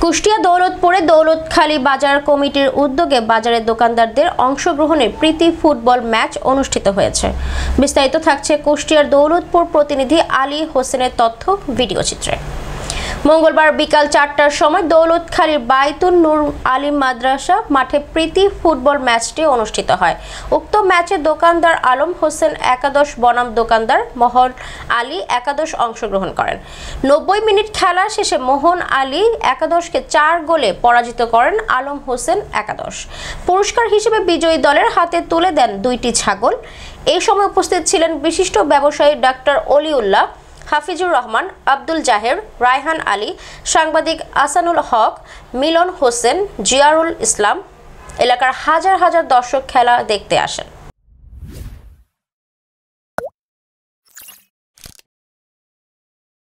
কুষ্টিয়া দৌলতপুরে দৌলতখালী বাজার কমিটির উদ্যোগে বাজারের দোকানদারদের অংশগ্রহণে প্রীতি ফুটবল ম্যাচ অনুষ্ঠিত হয়েছে। বিস্তারিত থাকছে কুষ্টিয়ার দৌলতপুর প্রতিনিধি আলী হোসেনের তথ্য ভিডিও চিত্রে। মঙ্গলবার বিকাল 4টার সময় দৌলতখালীর বাইতুল নূর আলিম মাদ্রাসা মাঠে প্রীতি ফুটবল ম্যাচটি অনুষ্ঠিত হয়। উক্ত ম্যাচে দোকানদার আলম হোসেন একাদশ বনাম দোকানদার মোহন আলী একাদশ অংশগ্রহণ করেন। 90 মিনিট খেলা শেষে মোহন আলী একাদশকে 4 গোলে পরাজিত করেন আলম হোসেন একাদশ। পুরস্কার হিসেবে বিজয়ী দলের হাতে তুলে দেন 2টি ছাগল। এই সময় উপস্থিত ছিলেন বিশিষ্ট ব্যবসায়ী ডাক্তার অলিউল্লাহ, হাফিজুর রহমান, আব্দুল জাহের, রায়হান আলী, সাংবাদিক আসানুল হক, মিলন হোসেন, জিয়ারুল ইসলাম। এলাকার হাজার হাজার দর্শক খেলা দেখতে আসেন।